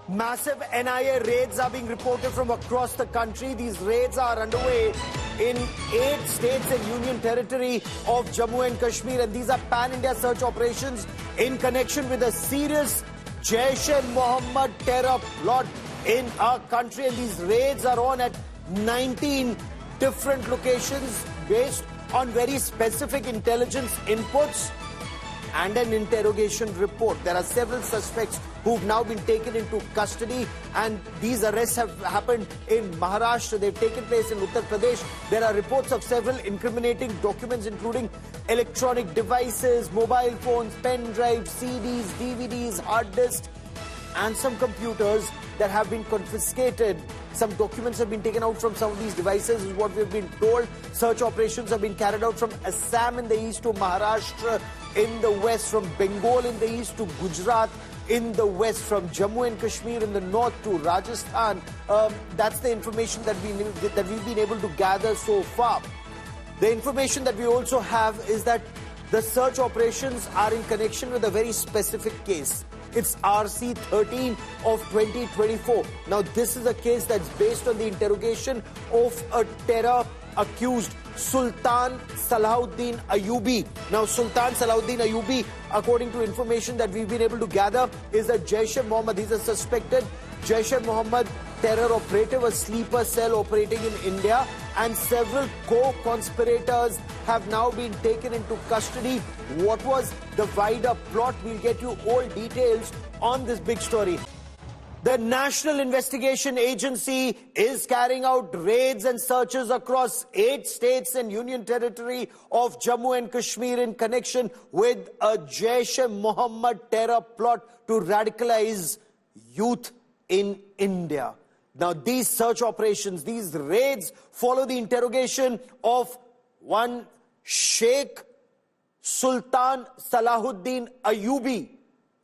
Massive NIA raids are being reported from across the country. These raids are underway in 8 states and union territory of Jammu and Kashmir, and these are pan-India search operations in connection with a serious Jaish-e-Mohammed terror plot in our country. And these raids are on at 19 different locations based on very specific intelligence inputs and an interrogation report. There are several suspects who've now been taken into custody, and these arrests have happened in Maharashtra. They've taken place in Uttar Pradesh. There are reports of several incriminating documents, including electronic devices, mobile phones, pen drives, CDs, DVDs, hard disks, and some computers that have been confiscated. Some documents have been taken out from some of these devices, is what we've been told. Search operations have been carried out from Assam in the east to Maharashtra in the west, from Bengal in the east to Gujarat in the west, from Jammu and Kashmir in the north to Rajasthan. That's the information that we've been able to gather so far. The information that we also have is that the search operations are in connection with a very specific case. It's RC13 of 2024. Now, this is a case that's based on the interrogation of a terror accused, Sultan Salahuddin Ayubi. Now, Sultan Salahuddin Ayubi, according to information that we've been able to gather, is a Jaish-e-Mohammed. He's a suspected Jaish-e-Mohammed terror operative, a sleeper cell operating in India, and several co-conspirators have now been taken into custody. What was the wider plot? We'll get you all details on this big story. The National Investigation Agency is carrying out raids and searches across 8 states and union territory of Jammu and Kashmir in connection with a Jaish-e-Mohammed terror plot to radicalize youth in India. Now, these search operations, these raids follow the interrogation of one Sheikh Sultan Salahuddin Ayubi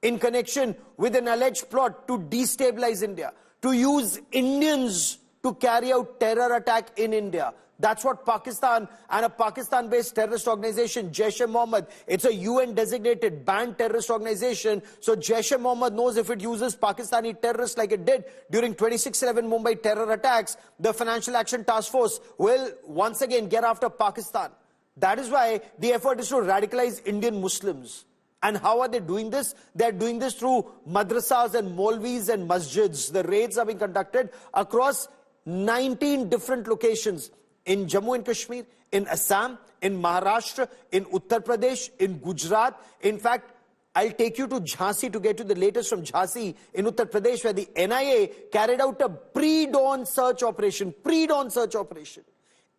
in connection with an alleged plot to destabilize India, to use Indians to carry out terror attack in India. That's what Pakistan and a Pakistan-based terrorist organization, Jaish-e-Mohammed, it's a UN-designated banned terrorist organization. So Jaish-e-Mohammed knows if it uses Pakistani terrorists like it did during 26/11 Mumbai terror attacks, the Financial Action Task Force will once again get after Pakistan. That is why the effort is to radicalize Indian Muslims. And how are they doing this? They're doing this through madrasas and Maulvis and masjids. The raids are being conducted across 19 different locations in Jammu and Kashmir, in Assam, in Maharashtra, in Uttar Pradesh, in Gujarat. In fact, I'll take you to Jhansi to get you the latest from Jhansi in Uttar Pradesh, where the NIA carried out a pre-dawn search operation,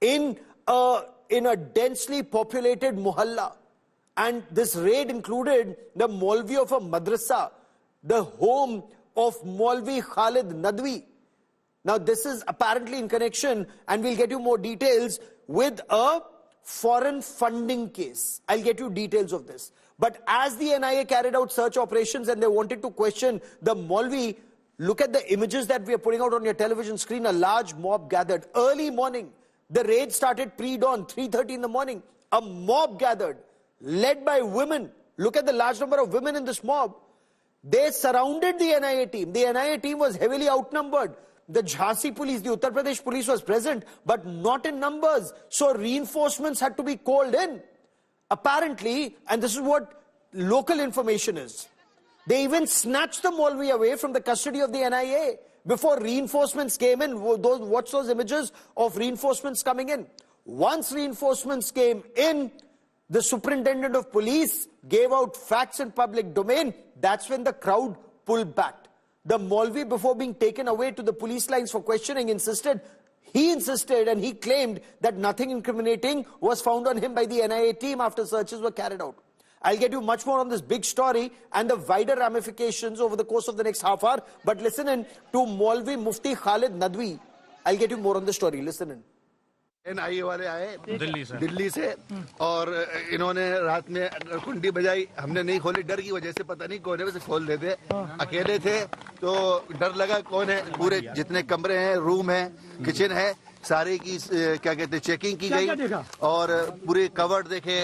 in a densely populated mohalla. And this raid included the Maulvi of a madrasa, the home of Maulvi Khalid Nadwi. Now, this is apparently in connection, and we'll get you more details, with a foreign funding case. I'll get you details of this. But as the NIA carried out search operations and they wanted to question the Maulvi, look at the images that we are putting out on your television screen. A large mob gathered early morning. The raid started pre-dawn, 3:30 in the morning. A mob gathered, led by women. Look at the large number of women in this mob. They surrounded the NIA team. The NIA team was heavily outnumbered. The Jhansi police, the Uttar Pradesh police was present, but not in numbers. So reinforcements had to be called in. Apparently, and this is what local information is, they even snatched the Maulvi away from the custody of the NIA before reinforcements came in. Watch those images of reinforcements coming in. Once reinforcements came in, the superintendent of police gave out facts in public domain. That's when the crowd pulled back. The Maulvi, before being taken away to the police lines for questioning, insisted and he claimed that nothing incriminating was found on him by the NIA team after searches were carried out. I'll get you much more on this big story and the wider ramifications over the course of the next half hour. But listen in to Maulvi Mufti Khalid Nadwi. I'll get you more on the story. Listen in. NIA वाले आए दिल्ली से और इन्होंने रात में कुंडी बजाई, हमने नहीं खोली, डर की वजह से, पता नहीं कोने में से खोल देते, अकेले थे तो डर लगा। कौन है, पूरे जितने कमरे हैं, रूम है, किचन है, सारे की क्या कहते हैं चेकिंग की गई और पूरे कवर्ड देखे,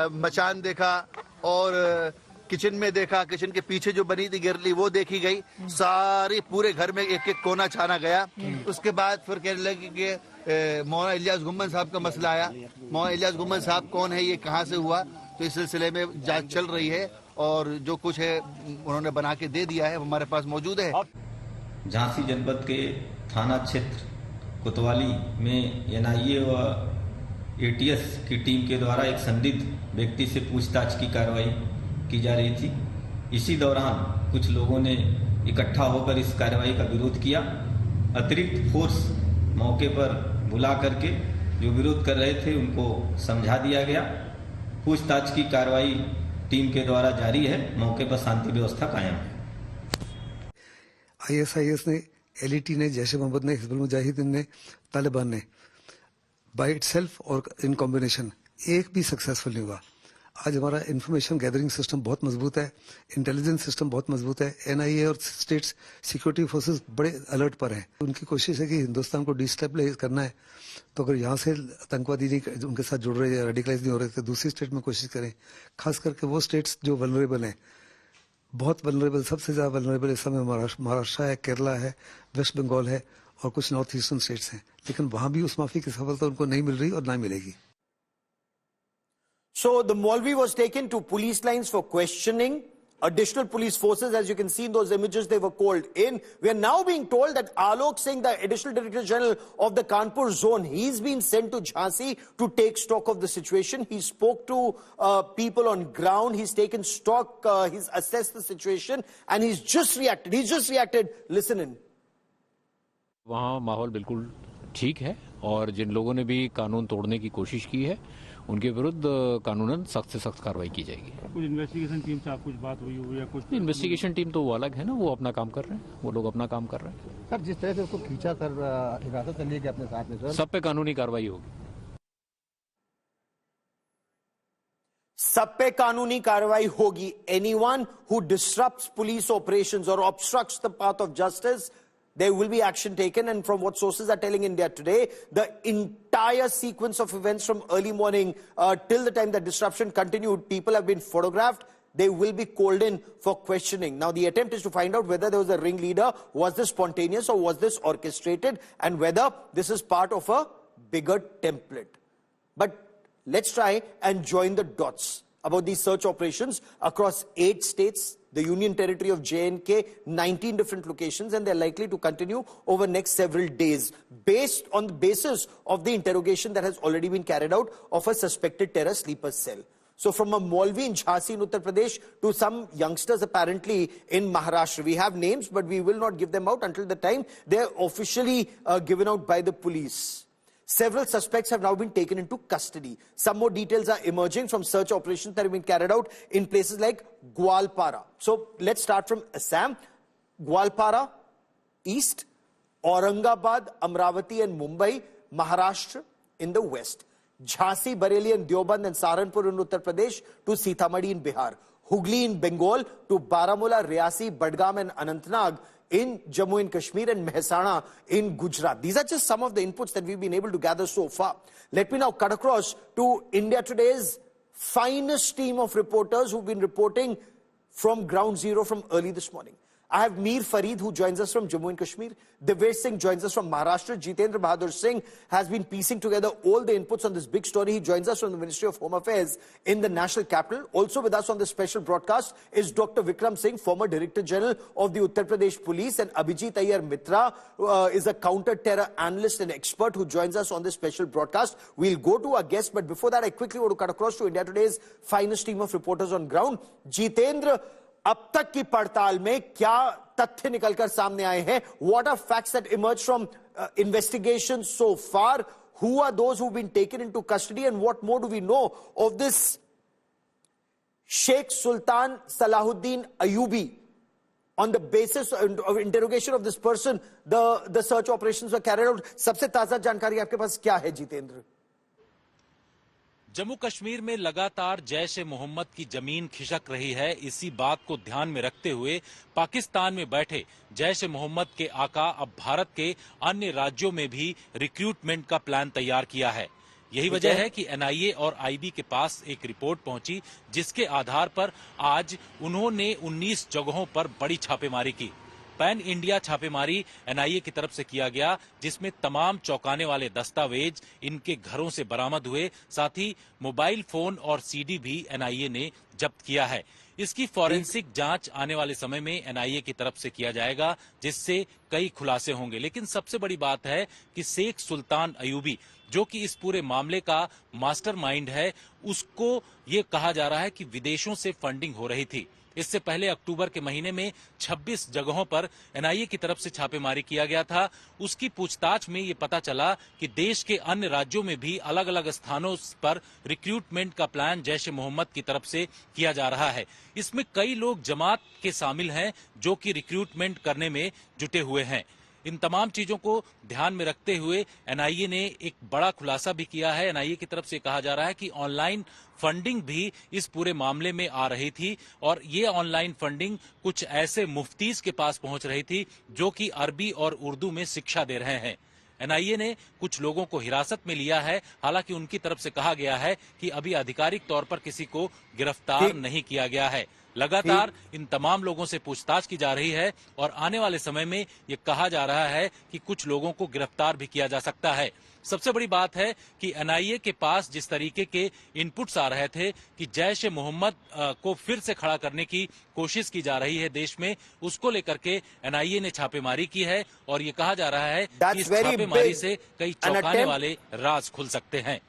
मचान देखा और किचन में देखा, किचन के पीछे जो बनी थी गिरली वो देखी गई, सारी पूरे घर में एक एक कोना छाना गया। उसके बाद फिर कहने लगे कि मौलाना इलियास गुम्मन साहब का मसला आया। मौलाना इलियास गुम्मन साहब कौन है, ये कहाँ से हुआ, तो इस सिलसिले में जांच चल रही है और जो कुछ है उन्होंने बना के दे दिया है, हमारे पास मौजूद है। झांसी जनपद के थाना क्षेत्र कोतवाली में NIA व ATS की टीम के द्वारा एक संदिग्ध व्यक्ति से पूछताछ की कार्रवाई की जा रही थी। इसी दौरान कुछ लोगों ने इकट्ठा होकर इस कार्रवाई का विरोध किया। अतिरिक्त फोर्स मौके पर बुला करके जो विरोध कर रहे थे उनको समझा दिया गया। पूछताछ की कार्रवाई टीम के द्वारा जारी है। मौके पर शांति व्यवस्था कायम है। ISIS ने, LET ने, जैश-ए-मोहम्मद ने, हिजबुल मुजाहिदीन ने, तालिबान ने बाय इटसेल्फ और इन कॉम्बिनेशन एक भी सक्सेसफुल नहीं हुआ। आज हमारा इंफॉर्मेशन गैदरिंग सिस्टम बहुत मजबूत है, इंटेलिजेंस सिस्टम बहुत मजबूत है। NIA और स्टेट्स सिक्योरिटी फोर्सेस बड़े अलर्ट पर हैं। उनकी कोशिश है कि हिंदुस्तान को डिस्टेबलाइज करना है, तो अगर यहाँ से आतंकवादी नहीं उनके साथ जुड़ रहे हैं, रेडिकलाइज नहीं हो रहे, तो दूसरी स्टेट में कोशिश करें। खास करके वो स्टेट्स जो वल्नरेबल हैं, बहुत वल्नरेबल, सबसे ज़्यादा वल्नरेबल इस समय महाराष्ट्र है, केरला है, वेस्ट बंगाल है और कुछ नॉर्थ ईस्टर्न स्टेट्स हैं। लेकिन वहाँ भी उस माफी की सफलता उनको नहीं मिल रही और ना मिलेगी। So the Maulvi was taken to police lines for questioning. Additional police forces, as you can see in those images, they were called in. We are now being told that Alok Singh, the Additional Director General of the Kanpur zone, he's been sent to Jhansi to take stock of the situation. He spoke to people on ground. He's taken stock. He's assessed the situation, and he's just reacted. He's just reacted. Listen in. वहाँ माहौल बिल्कुल ठीक है और जिन लोगों ने भी कानून तोड़ने की कोशिश की है उनके विरुद्ध कानूनन सख्त से सख्त कार्रवाई की जाएगी। कुछ इन्वेस्टिगेशन टीम से आप कुछ बात हुई हो या कुछ? इन्वेस्टिगेशन टीम तो वो अलग है ना, वो अपना काम कर रहे हैं, वो लोग अपना काम कर रहे हैं। सर, जिस तरह से उसको खींचा कर हिरासत में लेके अपने साथ में, सर सब पे कानूनी कार्रवाई होगी। सब पे कानूनी कार्रवाई होगी। Anyone who disrupts police operations or obstructs the path of justice, there will be action taken. And from what sources are telling India Today, the entire sequence of events from early morning till the time that disruption continued, people have been photographed. They will be called in for questioning. Now, the attempt is to find out whether there was a ringleader, was this spontaneous or was this orchestrated, and whether this is part of a bigger template. But let's try and join the dots about these search operations across 8 states, the Union Territory of J&K, 19 different locations, and they're likely to continue over next several days based on the basis of the interrogation that has already been carried out of a suspected terror sleeper cell. So from a Maulvi in Jhansi in Uttar Pradesh to some youngsters apparently in Maharashtra. We have names, but we will not give them out until the time they're officially given out by the police. Several suspects have now been taken into custody. Some more details are emerging from search operations that have been carried out in places like Gwalpara. So let's start from Assam. Gwalpara, east. Aurangabad, Amravati and Mumbai, Maharashtra in the west. Jhansi, Bareilly and Deoband and Saharanpur in Uttar Pradesh to Sitamarhi in Bihar. Hooghly in Bengal to Baramulla, Riyasi, Badgam and Anantnag in Jammu and Kashmir and Mehsana in Gujarat. These are just some of the inputs that we've been able to gather so far. Let me now cut across to India Today's finest team of reporters who've been reporting from ground zero from early this morning. I have Mir Farid, who joins us from Jammu and Kashmir. Devesh Singh joins us from Maharashtra. Jitendra Bahadur Singh has been piecing together all the inputs on this big story. He joins us from the Ministry of Home Affairs in the National Capital. Also with us on this special broadcast is Dr. Vikram Singh, former Director General of the Uttar Pradesh Police, and Abhijit Iyer Mitra is a counter-terror analyst and expert who joins us on this special broadcast. We'll go to our guest, but before that, I quickly want to cut across to India Today's finest team of reporters on ground. Jitendra, अब तक की पड़ताल में क्या तथ्य निकलकर सामने आए हैं? What are facts that emerge from investigation so far? Who are those who've been taken into custody, and what more do we know of this Sheikh Sultan Salahuddin Ayubi? On the basis of interrogation of this person, the search operations were carried out. सबसे ताजा जानकारी आपके पास क्या है, जितेंद्र? जम्मू कश्मीर में लगातार जैश-ए-मोहम्मद की जमीन खिसक रही है। इसी बात को ध्यान में रखते हुए पाकिस्तान में बैठे जैश-ए-मोहम्मद के आका अब भारत के अन्य राज्यों में भी रिक्रूटमेंट का प्लान तैयार किया है। यही वजह है कि एनआईए और आईबी के पास एक रिपोर्ट पहुंची, जिसके आधार पर आज उन्होंने 19 जगहों पर बड़ी छापेमारी की। पैन इंडिया छापेमारी एनआईए की तरफ से किया गया, जिसमें तमाम चौंकाने वाले दस्तावेज इनके घरों से बरामद हुए। साथ ही मोबाइल फोन और सीडी भी एनआईए ने जब्त किया है। इसकी फॉरेंसिक जांच आने वाले समय में एनआईए की तरफ से किया जाएगा, जिससे कई खुलासे होंगे। लेकिन सबसे बड़ी बात है कि शेख सुल्तान अयूबी, जो कि इस पूरे मामले का मास्टरमाइंड है, उसको ये कहा जा रहा है कि विदेशों से फंडिंग हो रही थी। इससे पहले अक्टूबर के महीने में 26 जगहों पर एनआईए की तरफ से छापेमारी किया गया था। उसकी पूछताछ में ये पता चला कि देश के अन्य राज्यों में भी अलग अलग स्थानों पर रिक्रूटमेंट का प्लान जैश-ए-मोहम्मद की तरफ से किया जा रहा है। इसमें कई लोग जमात के शामिल हैं, जो कि रिक्रूटमेंट करने में जुटे हुए हैं। इन तमाम चीजों को ध्यान में रखते हुए एनआईए ने एक बड़ा खुलासा भी किया है। एनआईए की तरफ से कहा जा रहा है कि ऑनलाइन फंडिंग भी इस पूरे मामले में आ रही थी, और ये ऑनलाइन फंडिंग कुछ ऐसे मुफ्तीज के पास पहुंच रही थी जो कि अरबी और उर्दू में शिक्षा दे रहे हैं। एनआईए ने कुछ लोगों को हिरासत में लिया है। हालांकि उनकी तरफ से कहा गया है कि अभी आधिकारिक तौर पर किसी को गिरफ्तार नहीं किया गया है। लगातार इन तमाम लोगों से पूछताछ की जा रही है और आने वाले समय में ये कहा जा रहा है कि कुछ लोगों को गिरफ्तार भी किया जा सकता है। सबसे बड़ी बात है कि एनआईए के पास जिस तरीके के इनपुट्स आ रहे थे कि जैश-ए-मोहम्मद को फिर से खड़ा करने की कोशिश की जा रही है देश में, उसको लेकर के एनआईए ने छापेमारी की है और ये कहा जा रहा है कि इस छापेमारी से कई चौंकाने वाले राज खुल सकते हैं।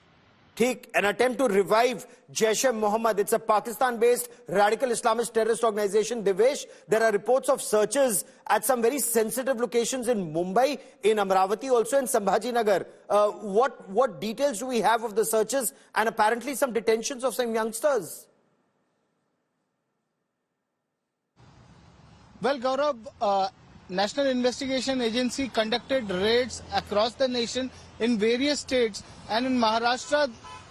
ठीक, an attempt to revive Jaish-e-Mohammed. It's a Pakistan-based radical Islamist terrorist organization. Devesh, there are reports of searches at some very sensitive locations in Mumbai, in Amravati, also in Sambhajinagar. What details do we have of the searches and apparently some detentions of some youngsters? Well, Gaurav, National Investigation Agency conducted raids across the nation in various states, and in Maharashtra,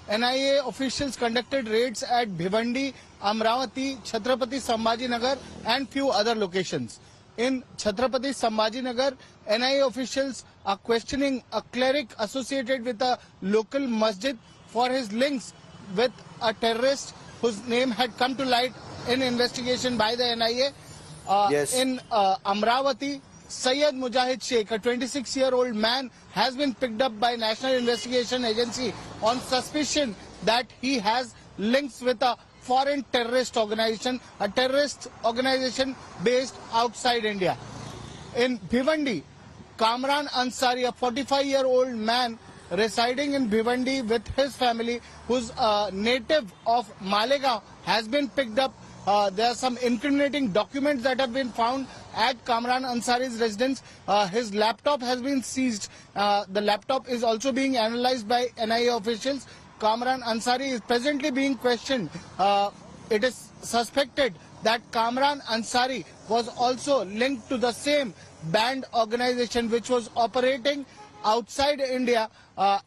NIA officials conducted raids at Bhiwandi, Amravati, Chhatrapati Sambhajinagar and few other locations. In Chhatrapati Sambhajinagar, NIA officials are questioning a cleric associated with a local masjid for his links with a terrorist whose name had come to light in investigation by the NIA. In Amravati, Syed Mujahid Sheikh, a 26-year-old man, has been picked up by National Investigation Agency on suspicion that he has links with a foreign terrorist organization, a terrorist organization based outside India. In Bhiwandi, Kamran Ansari, a 45-year-old man residing in Bhiwandi with his family, who's a native of Malegaon, has been picked up. There are some incriminating documents that have been found at Kamran Ansari's residence. His laptop has been seized. The laptop is also being analyzed by NIA officials. Kamran Ansari is presently being questioned. It is suspected that Kamran Ansari was also linked to the same banned organization which was operating outside India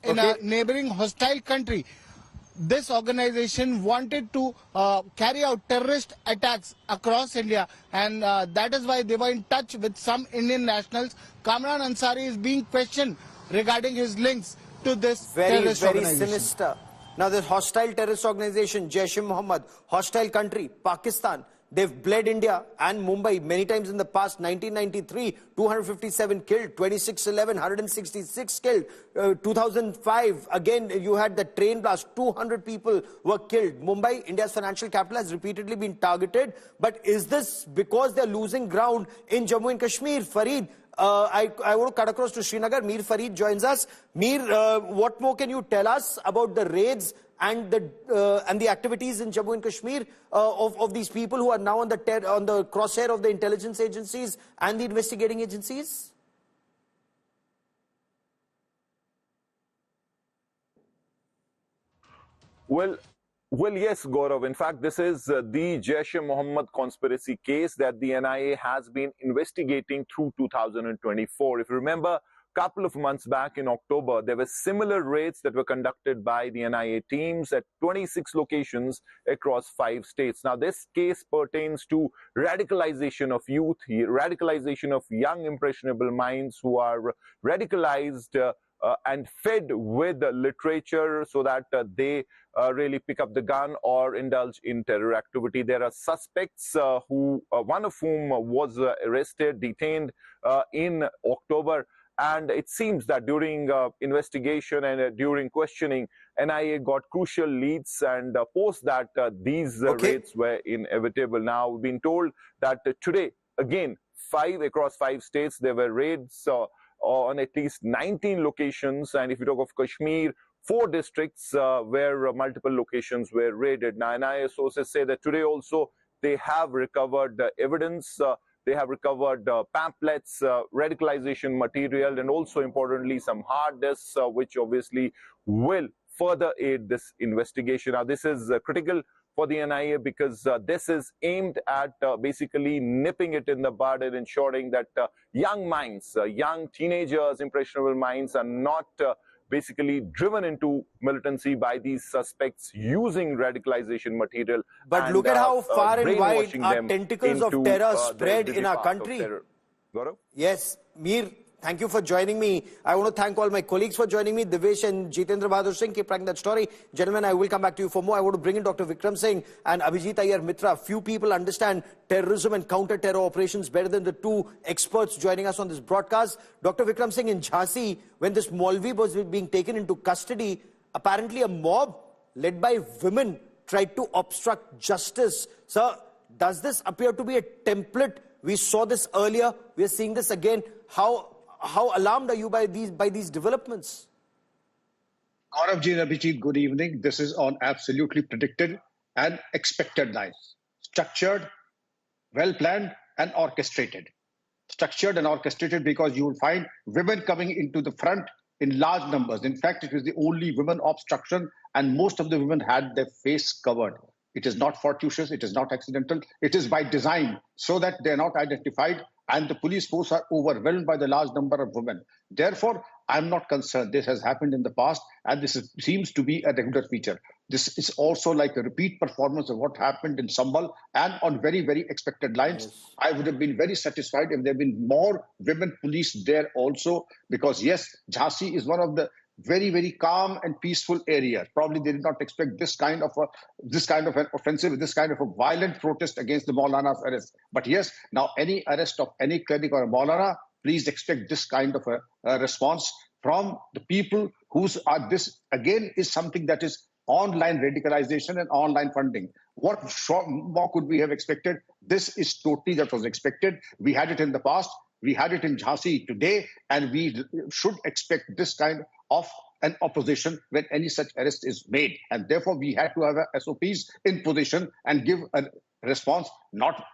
in a neighboring hostile country. This organization wanted to carry out terrorist attacks across India, and that is why they were in touch with some Indian nationals. Kamran Ansari is being questioned regarding his links to this terrorist organization. Very sinister. Now this hostile terrorist organization, Jaish-e-Mohammed, hostile country, Pakistan, they've bled India and Mumbai many times in the past. 1993, 257 killed, 2611, 166 killed. 2005, again you had the train blast, 200 people were killed. Mumbai, India's financial capital, has repeatedly been targeted. But is this because they're losing ground in Jammu and Kashmir? Fareed, I want to cut across to Srinagar. Mir Fareed joins us. Mir, what more can you tell us about the raids and the activities in Jammu and Kashmir of these people who are now on the crosshair of the intelligence agencies and the investigating agencies? Well, yes, Gaurav. In fact, this is the Jaish-e-Mohammed conspiracy case that the NIA has been investigating through 2024. If you remember, a couple of months back in October, there were similar raids that were conducted by the NIA teams at 26 locations across 5 states. Now, this case pertains to radicalization of youth, radicalization of young impressionable minds who are radicalized and fed with literature so that they really pick up the gun or indulge in terror activity. There are suspects one of whom was arrested, detained in October. And it seems that during investigation and during questioning, NIA got crucial leads, and post that these raids were inevitable. Now, we've been told that today, again, across 5 states, there were raids on at least 19 locations. And if you talk of Kashmir, 4 districts where multiple locations were raided. Now, NIA sources say that today also they have recovered evidence. They have recovered pamphlets, radicalization material, and also importantly some hard disks, which obviously will further aid this investigation. Now, this is critical for the NIA because this is aimed at basically nipping it in the bud and ensuring that young minds, young teenagers, impressionable minds are not basically driven into militancy by these suspects using radicalization material. But look at how far and wide our tentacles of terror spread in our country. Gaurav? Yes, Mir, thank you for joining me. I want to thank all my colleagues for joining me. Devesh and Jitendra Bahadur Singh, keep tracking that story. Gentlemen, I will come back to you for more. I want to bring in Dr. Vikram Singh and Abhijit Iyer Mitra. Few people understand terrorism and counter-terror operations better than the 2 experts joining us on this broadcast. Dr. Vikram Singh, in Jhansi, when this Maulvi was being taken into custody, apparently a mob led by women tried to obstruct justice. Sir, does this appear to be a template? We saw this earlier. We are seeing this again. How alarmed are you by these developments? Gaurav ji and Abhijit, good evening. This is on absolutely predicted and expected lines. Structured, well-planned and orchestrated. Structured and orchestrated because you will find women coming into the front in large numbers. In fact, it was the only women obstruction and most of the women had their face covered. It is not fortuitous, it is not accidental, it is by design so that they are not identified and the police force are overwhelmed by the large number of women. Therefore, I'm not concerned. This has happened in the past and seems to be a regular feature. This is also like a repeat performance of what happened in Sambal and on very, very expected lines. Yes. I would have been very satisfied if there had been more women police there also because yes, Jhansi is one of the very, very calm and peaceful areas. Probably they did not expect this kind of an offensive, this kind of a violent protest against the Maulana's arrest. But yes, now any arrest of any cleric or a Maulana, please expect this kind of a response from the people this again is something that is online radicalization and online funding. What more could we have expected? This is totally that was expected. We had it in the past. We had it in Jhansi today, and we should expect this kind of an opposition when any such arrest is made. And therefore, we had to have SOPs in position and give a response, not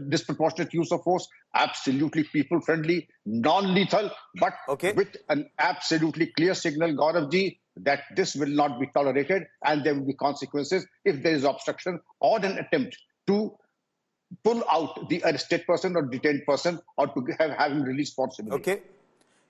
disproportionate use of force, absolutely people-friendly, non-lethal, but with an absolutely clear signal, Gaurav ji, that this will not be tolerated and there will be consequences if there is obstruction or an attempt to pull out the arrested person or detained person or to have him released forcibly. Okay.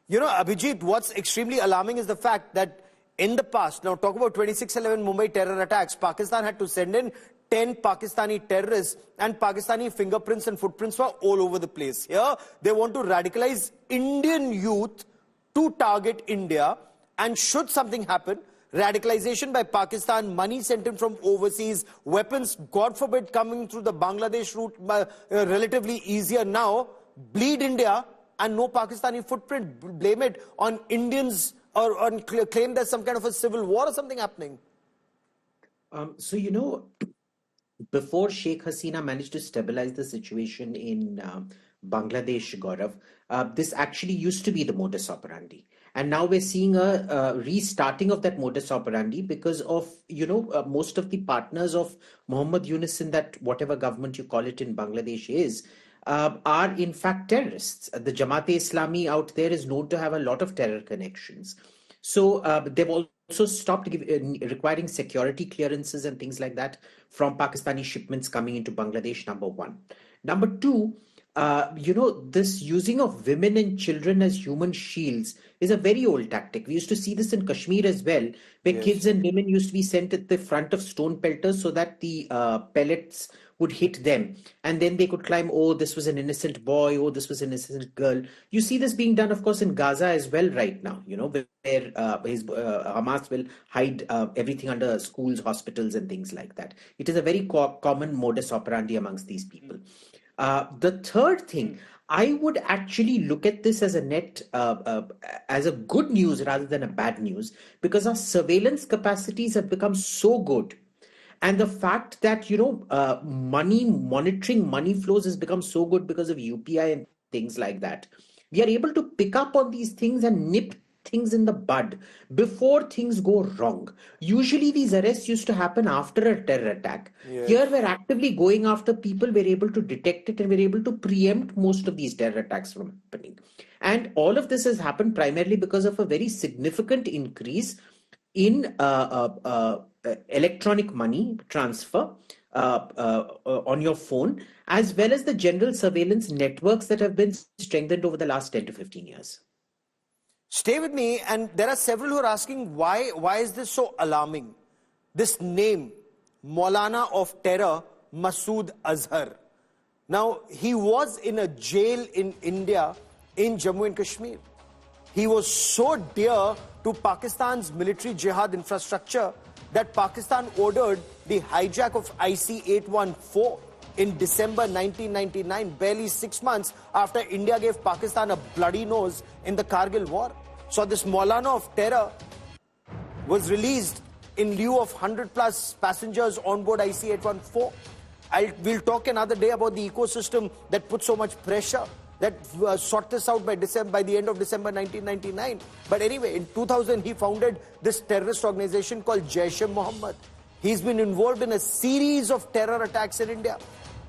You know, Abhijit, what's extremely alarming is the fact that in the past, now talk about 26/11 Mumbai terror attacks, Pakistan had to send in 10 Pakistani terrorists and Pakistani fingerprints and footprints were all over the place. Here, they want to radicalize Indian youth to target India, and should something happen, radicalization by Pakistan, money sent in from overseas, weapons, God forbid, coming through the Bangladesh route relatively easier now, bleed India and no Pakistani footprint, blame it on Indians or claim there's some kind of a civil war or something happening. So, you know, before Sheikh Hasina managed to stabilize the situation in Bangladesh, Gaurav, this actually used to be the modus operandi. And now we're seeing a restarting of that modus operandi because of, you know, most of the partners of Muhammad Yunus in that whatever government you call it in Bangladesh is, are in fact terrorists. The Jamaat-e-Islami out there is known to have a lot of terror connections. So they've also stopped requiring security clearances and things like that from Pakistani shipments coming into Bangladesh, number one. Number two, you know, this using of women and children as human shields is a very old tactic. We used to see this in Kashmir as well, where kids and women used to be sent at the front of stone pelters so that the pellets would hit them, and then they could claim, oh, this was an innocent boy, oh, this was an innocent girl. You see this being done, of course, in Gaza as well right now, where Hamas will hide everything under schools, hospitals, and things like that. It is a very common modus operandi amongst these people. The third thing, I would actually look at this as as a good news rather than a bad news, because our surveillance capacities have become so good. And the fact that, monitoring money flows has become so good because of UPI and things like that. We are able to pick up on these things and nip things in the bud before things go wrong. Usually these arrests used to happen after a terror attack. Yes. Here we're actively going after people. We're able to detect it, and we're able to preempt most of these terror attacks from happening. And all of this has happened primarily because of a very significant increase in electronic money transfer on your phone, as well as the general surveillance networks that have been strengthened over the last 10 to 15 years. Stay with me, and there are several who are asking why is this so alarming? This name, Maulana of Terror, Masood Azhar. Now, he was in a jail in India, in Jammu and Kashmir. He was so dear to Pakistan's military jihad infrastructure that Pakistan ordered the hijack of IC-814 in December 1999, barely 6 months after India gave Pakistan a bloody nose in the Kargil war. So this Maulana of Terror was released in lieu of 100+ passengers on board IC-814. We'll talk another day about the ecosystem that put so much pressure that sort this out by the end of December 1999. But anyway, in 2000, he founded this terrorist organization called Jaish-e-Mohammed. He's been involved in a series of terror attacks in India.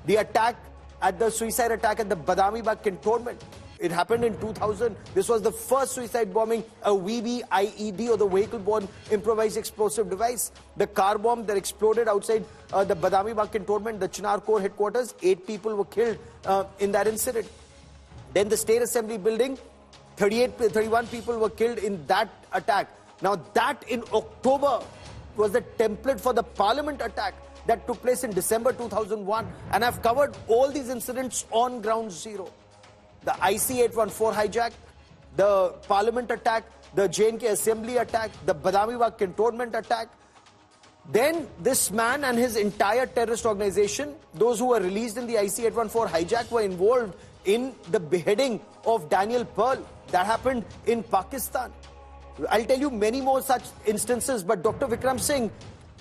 The suicide attack at the Badami Bagh cantonment, it happened in 2000. This was the first suicide bombing, a VBIED, or the vehicle-borne improvised explosive device. The car bomb that exploded outside the Badami Bagh cantonment, the Chinar Corps headquarters, 8 people were killed in that incident. Then the State Assembly building, 31 people were killed in that attack. Now that in October was the template for the Parliament attack that took place in December 2001. And I've covered all these incidents on ground zero. The IC-814 hijack, the Parliament attack, the J&K Assembly attack, the Badami Bagh cantonment attack. Then this man and his entire terrorist organization, those who were released in the IC-814 hijack, were involved in the beheading of Daniel Pearl. That happened in Pakistan. I'll tell you many more such instances, but Dr. Vikram Singh,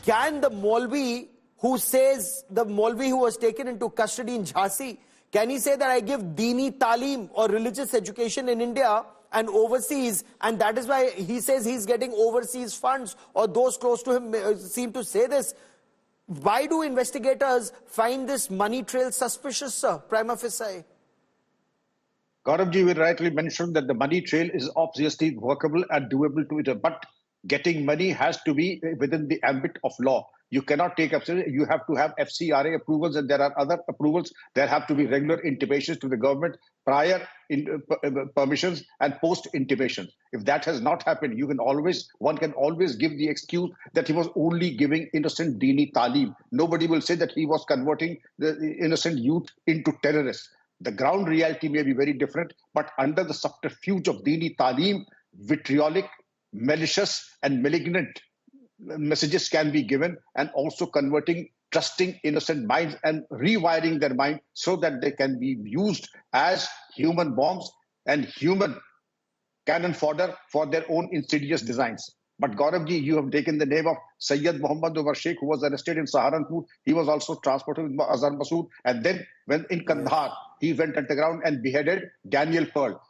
can the Maulvi who was taken into custody in Jhansi, can he say that I give Dini Talim or religious education in India and overseas, and that is why he says he's getting overseas funds, or those close to him seem to say this? Why do investigators find this money trail suspicious, sir, prima facie? Gauravji will rightly mention that the money trail is obviously workable and doable to it, but getting money has to be within the ambit of law. You cannot take up, you have to have FCRA approvals, and there are other approvals. There have to be regular intimations to the government, prior permissions and post intimations. If that has not happened, one can always give the excuse that he was only giving innocent Dini Talim. Nobody will say that he was converting the innocent youth into terrorists. The ground reality may be very different, but under the subterfuge of Dini Talim, vitriolic, malicious and malignant messages can be given, and also converting trusting innocent minds and rewiring their mind so that they can be used as human bombs and human cannon fodder for their own insidious designs. But Gauravji, you have taken the name of Sayyid Muhammad over Sheikh, who was arrested in Saharanpur. He was also transported with Azhar Masood. And then when in Kandahar, he went underground and beheaded Daniel Pearl.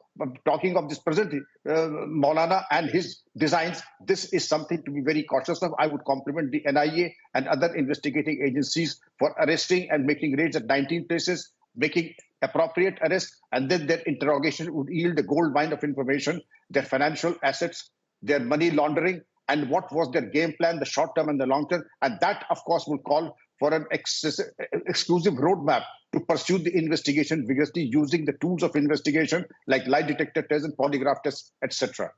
Talking of this present Maulana and his designs, this is something to be very cautious of. I would compliment the NIA and other investigating agencies for arresting and making raids at 19 places, making appropriate arrests, and then their interrogation would yield a gold mine of information, their financial assets, their money laundering, and what was their game plan, the short term and the long term. And that, of course, will call for an exclusive roadmap to pursue the investigation vigorously using the tools of investigation like lie detector tests and polygraph tests, etc.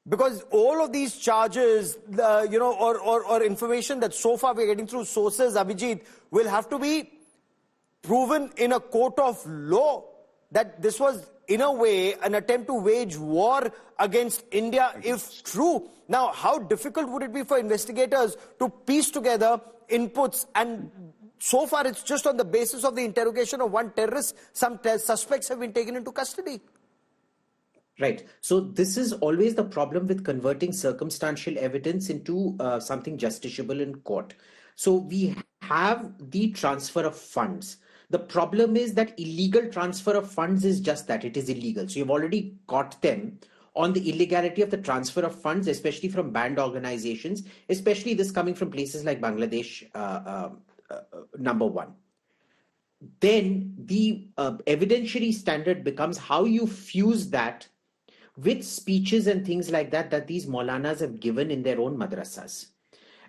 Because all of these charges, or information that so far we're getting through sources, Abhijit, will have to be proven in a court of law that this was, in a way, an attempt to wage war against India, if true. Now, how difficult would it be for investigators to piece together inputs? And so far, it's just on the basis of the interrogation of one terrorist. Some suspects have been taken into custody. Right. So this is always the problem with converting circumstantial evidence into something justiciable in court. So we have the transfer of funds. The problem is that illegal transfer of funds is just that, it is illegal. So you've already caught them on the illegality of the transfer of funds, especially from banned organizations, especially this coming from places like Bangladesh, number one. Then the evidentiary standard becomes how you fuse that with speeches and things like that that these Maulanas have given in their own madrasas.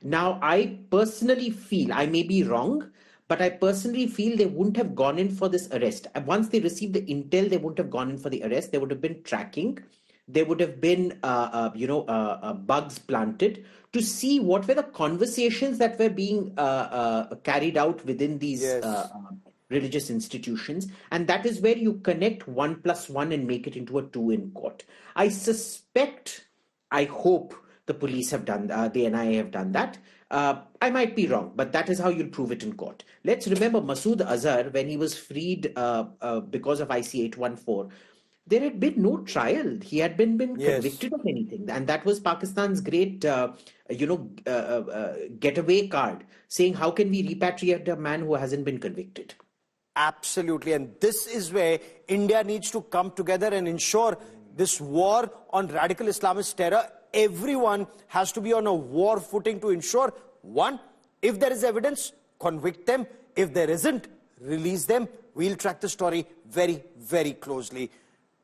Now, I personally feel, I may be wrong, but I personally feel they wouldn't have gone in for this arrest. Once they received the intel, they wouldn't have gone in for the arrest. There would have been tracking. There would have been, bugs planted to see what were the conversations that were being carried out within these religious institutions. And that is where you connect 1 + 1 and make it into a 2 in court. I suspect, I hope the police have done, the NIA have done that. I might be wrong, but that is how you'll prove it in court. Let's remember Masood Azhar, when he was freed because of IC 814, there had been no trial. He had been convicted of anything. And that was Pakistan's great, getaway card, saying, how can we repatriate a man who hasn't been convicted? Absolutely. And this is where India needs to come together and ensure this war on radical Islamist terror. Everyone has to be on a war footing to ensure, one, if there is evidence, convict them. If there isn't, release them. We'll track the story very, very closely.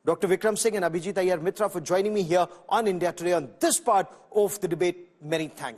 Dr. Vikram Singh and Abhijit Iyer Mitra for joining me here on India Today on this part of the debate. Many thanks.